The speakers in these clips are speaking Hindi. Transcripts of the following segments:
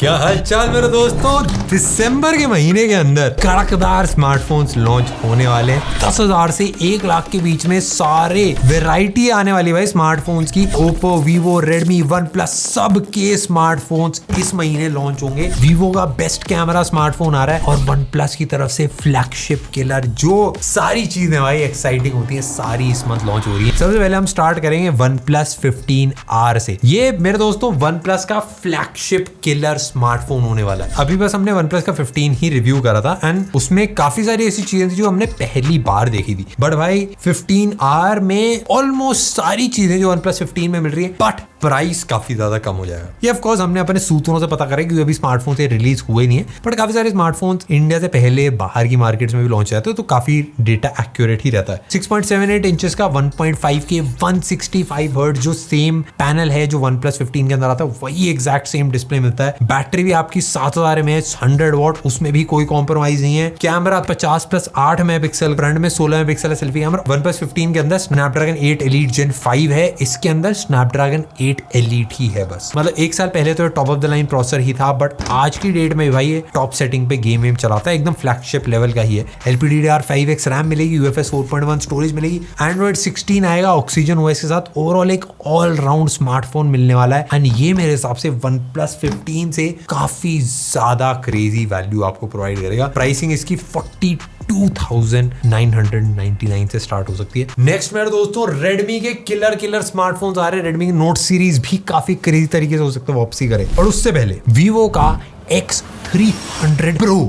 क्या हालचाल मेरे दोस्तों। दिसंबर के महीने के अंदर कड़कदार स्मार्टफोन्स लॉन्च होने वाले हैं। 10,000 से 1 लाख के बीच में सारे वैरायटी आने वाली भाई स्मार्टफोन्स की। Oppo, Vivo, Redmi, one plus सब के स्मार्टफोन्स इस महीने लॉन्च होंगे। वीवो का बेस्ट कैमरा स्मार्टफोन आ रहा है और वन प्लस की तरफ से फ्लैगशिप किलर। जो सारी चीजें भाई एक्साइटिंग होती है सारी इस मंथ लॉन्च हो रही है। सबसे पहले हम स्टार्ट करेंगे वन प्लस 15R से। ये मेरे दोस्तों वन प्लस का फ्लैगशिप किलर स्मार्टफोन होने वाला है। अभी बस हमने वन प्लस का 15 ही रिव्यू करा था एंड उसमें काफी सारी ऐसी चीजें थी जो हमने पहली बार देखी थी। बट भाई 15R में ऑलमोस्ट सारी चीजें जो वन प्लस 15 में मिल रही है, बट प्राइस काफी ज्यादा कम हो जाएगा। ये ऑफ कोर्स हमने अपने सूत्रों से पता करा क्योंकि अभी स्मार्टफोन से रिलीज हुए नहीं है, बट काफी सारे स्मार्टफोन्स इंडिया से पहले बाहर की मार्केट्स में भी लॉन्च होते हैं तो काफी डेटा एक्यूरेट ही रहता है। 6.78 इंचेस का 1.5 के 165 हर्ट्ज जो सेम पैनल है जो वन प्लस 15 के अंदर आता है, वही एग्जैक्ट सेम डिस्प्ले मिलता है। बैटरी भी आपकी 7000 mAh 100 वॉट, उसमें भी कोई कॉम्प्रोमाइज नहीं है। कैमरा 50+8 मेगापिक्सल, फ्रंट में 16 मेगापिक्सल है सेल्फी कैमरा। वन प्लस 15 के अंदर स्नैपड्रैगन 8 एलीट जेन 5 है, इसके अंदर स्नैपड्रैगन 8 एलीट ही है बस। मतलब एक साल पहले तो top of the line processor ही था, बट आज की डेट में भाई ये टॉप सेटिंग पे गेम चलाता है, एकदम फ्लैगशिप लेवल का ही है। LPDDR5X रैम मिलेगी, UFS 4.1 स्टोरेज मिलेगी, Android 16 आएगा ऑक्सीजन OS के साथ। ओवरऑल एक ऑल राउंड स्मार्टफोन मिलने वाला है एंड ये मेरे हिसाब से वन प्लस 15 से काफी ज्यादा क्रेजी वैल्यू आपको प्रोवाइड करेगा। प्राइसिंग इसकी 42,999 से स्टार्ट हो सकती है। नेक्स्ट मेरे दोस्तों रेडमी के किलर स्मार्टफोन्स आ रहे हैं। रेडमी की नोट सीरीज भी काफी क्रेजी तरीके से हो सकता है वापसी करे। और उससे पहले वीवो का X300 Pro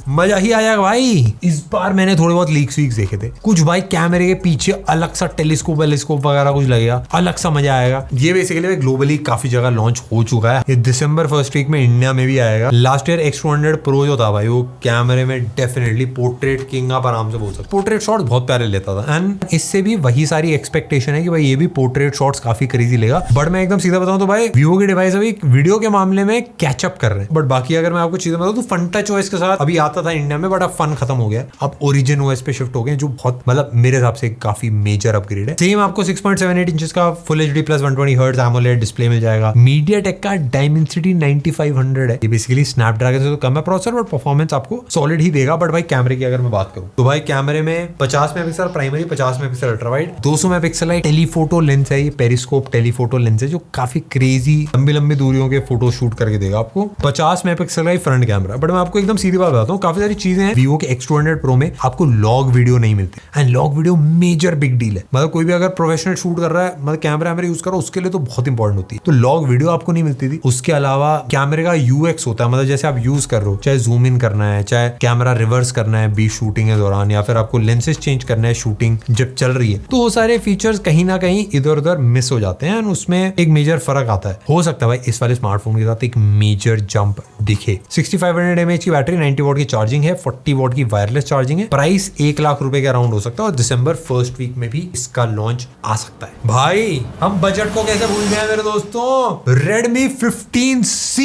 मजा ही आया भाई। इस बार मैंने थोड़े बहुत लीक्स देखे थे, कुछ भाई कैमरे के पीछे अलग सा टेलीस्कोप वगैरह कुछ लगेगा, अलग सा मजा आएगा। ये बेसिकली ग्लोबली काफी जगह लॉन्च हो चुका है। ये दिसंबर फर्स्ट वीक में इंडिया में भी आएगा। लास्ट ईयर X200 Pro जो था भाई वो कैमरे में डेफिनेटली पोर्ट्रेट किंग आप आराम से बोल सकते। पोर्ट्रेट शॉट्स बहुत प्यारे लेता था एंड इससे भी वही सारी एक्सपेक्टेशन है कि भाई ये भी पोर्ट्रेट शॉट्स काफी क्रेजी लेगा। बट मैं एकदम सीधा बताऊं तो भाई वीवो के डिवाइस अभी वीडियो के मामले में कैचअप कर रहे हैं। बट बाकी अगर मैं आपको चीजें बताऊं तो फन टच OS के साथ अभी आता था इंडिया में, बट अब फन खत्म हो गया। अब ओरिजिन OS पे शिफ्ट हो गए जो बहुत मतलब मेरे हिसाब से काफी मेजर अपग्रेड है। सेम आपको 6.78 इंचेस का full HD plus 120 hertz AMOLED display मिल जाएगा। MediaTek का Dimensity 9500 है। ये बेसिकली स्नैपड्रैगन से तो कम है प्रोसेसर, बट परफॉर्मेंस आपको सॉलिड ही देगा। बट भाई कैमरे की अगर मैं बात करूं तो भाई कैमरे में 50 megapixel primary, 50 megapixel ultrawide, 200 megapixel है टेलीफोटो लेंस है। ये पेरिस्कोप टेलीफोटो लेंस है जो काफी क्रेजी लंबी दूरियों के फोटो शूट करके देगा आपको। 50 मेगापिक्सल का फ्रंट कैमरा। बट मैं आपको एकदम सीधी बात बताता हूँ, काफी सारी चीजें हैं वीवो के X200 Pro में आपको लॉग वीडियो नहीं मिलती and log video major big deal है। मतलब कोई भी अगर प्रोफेशनल शूट कर रहा है, मतलब कैमरा यूज कर रहा है, उसके लिए तो बहुत इंपॉर्टेंट होती है। तो लॉग वीडियो आपको नहीं मिलती थी। उसके अलावा कैमरे का UX होता है, मतलब जैसे आप यूज कर रहे हो, चाहे जूम इन करना है, चाहे कैमरा रिवर्स करना है बीच शूटिंग के दौरान, या फिर आपको लेंसेज चेंज करना है शूटिंग जब चल रही है, तो वो सारे फीचर्स कहीं ना कहीं इधर उधर मिस हो जाते हैं एंड उसमें एक मेजर फर्क आता है। हो सकता है भाई इस वाले स्मार्टफोन के साथ एक मेजर जंप दिखे। 6500 mAh की बैटरी, 90 वॉट की चार्जिंग है, 40 वॉट की वायरलेस चार्जिंग है। प्राइस 1 लाख रुपए के अराउंड हो सकता है और दिसंबर फर्स्ट वीक में भी इसका लॉन्च आ सकता है। भाई हम बजट को कैसे भूल गए मेरे दोस्तों। Redmi 15C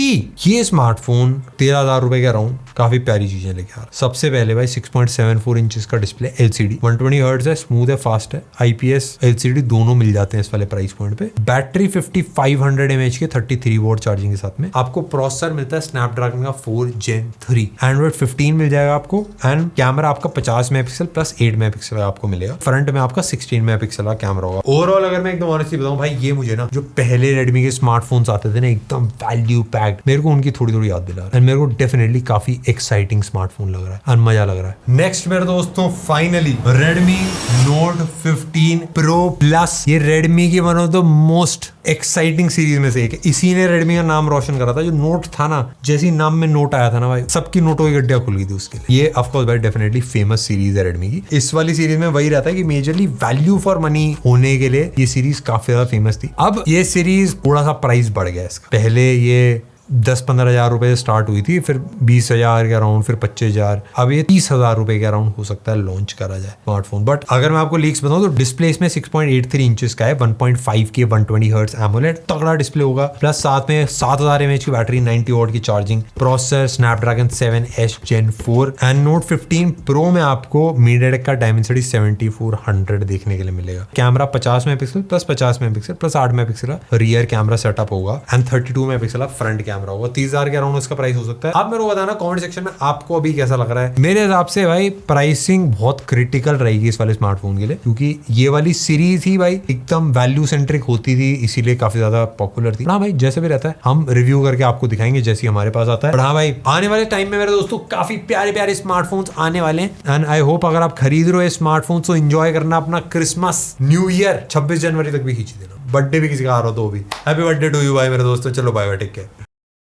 ये स्मार्टफोन 13,000 रुपए के अराउंड काफी प्यारी चीजें लेके आ रहा है। सबसे पहले भाई 6.74 इंचेस का डिस्प्ले, LCD 120 हर्ट्ज है, स्मूथ है, फास्ट है, IPS LCD दोनों मिल जाते हैं इस वाले प्राइस पॉइंट पे। बैटरी 5500 mAh के 33 वॉट चार्जिंग के साथ में। आपको प्रोसेसर मिलता है स्नैपड्रैगन का 4 Gen 3, Android 15 मिल जाएगा आपको एंड कैमरा आपका 50 मेगापिक्सल प्लस 8 मेगापिक्सल का आपको मिलेगा। फ्रंट में आपका 16 मेगापिक्सल का कैमरा होगा। ओवरऑल अगर मैं एकदम ऑनेस्टली बताऊं भाई, ये मुझे ना जो पहले रेडमी के स्मार्टफोन्स आते थे ना एकदम वैल्यू पैक्ड, मेरे को उनकी थोड़ी याद दिला रहा है एंड मेरे को डेफिनेटली काफी एक्साइटिंग स्मार्टफोन लग रहा है और मजा लग रहा है। नेक्स्ट मेरे दोस्तों finally Redmi Note 15 Pro Plus। ये Redmi की one of the most exciting series में से एक है। इसी ने Redmi का नाम रोशन करा था। जो नोट था ना, जैसी नाम में नोट आया था ना भाई, सबकी नोटों की गड्ढियां खुल गई थी उसके लिए। ये ऑफ कोर्स भाई डेफिनेटली फेमस सीरीज है Redmi की। इस वाली सीरीज में वही रहता है कि मेजरली वैल्यू फॉर मनी होने के लिए ये सीरीज काफी ज्यादा फेमस थी। अब ये सीरीज थोड़ा सा प्राइस बढ़ गया इसका। पहले ये 10-15 हजार रुपए से स्टार्ट हुई थी, फिर 20,000 के अराउंड, फिर 25,000, अब ये 30,000 रुपए के अराउंड हो सकता है लॉन्च करा जाए स्मार्टफोन। बट अगर मैं आपको लीक्स बताऊं तो डिस्प्ले इसमें 6.83 इंचेस का है, 1.5 के 120 हर्ट्ज AMOLED तगड़ा डिस्प्ले होगा, प्लस साथ में 7000 mAh की बैटरी, 90 वॉट की charging, processor Snapdragon 7S Gen 4 and Note 15 Pro में आपको MediaTek का Dimensity 7400 देखने के लिए मिलेगा। Camera 50 megapixel plus 50 megapixel plus 8 megapixel का रियर कैमरा सेटअप होगा एंड 32 मेगापिक्सल का फ्रंट कैमरा कैमरा होगा, 30,000 के अराउंड इसका प्राइस हो सकता है। आप मेरे को बताना कमेंट सेक्शन में आपको अभी कैसा लग रहा है। मेरे हिसाब से भाई प्राइसिंग बहुत क्रिटिकल रहेगी इस वाले स्मार्टफोन के लिए, क्योंकि ये वाली सीरीज ही भाई एकदम वैल्यू सेंट्रिक होती थी, इसीलिए काफी ज्यादा पॉपुलर थी। हाँ भाई जैसे भी रहता है हम रिव्यू करके आपको दिखाएंगे जैसे हमारे पास आता है। और हाँ भाई आने वाले टाइम में मेरे दोस्तों काफी प्यारे प्यारे स्मार्टफोन्स आने वाले हैं एंड आई होप अगर आप खरीद रहे हो स्मार्टफोन तो एंजॉय करना अपना क्रिसमस न्यू ईयर 26 जनवरी तक भी खींच देना। बर्थडे भी किसी का आ रहा हो तो भी हैप्पी बर्थडे टू यू भाई मेरे दोस्तों। चलो बाय बाय, टेक केयर।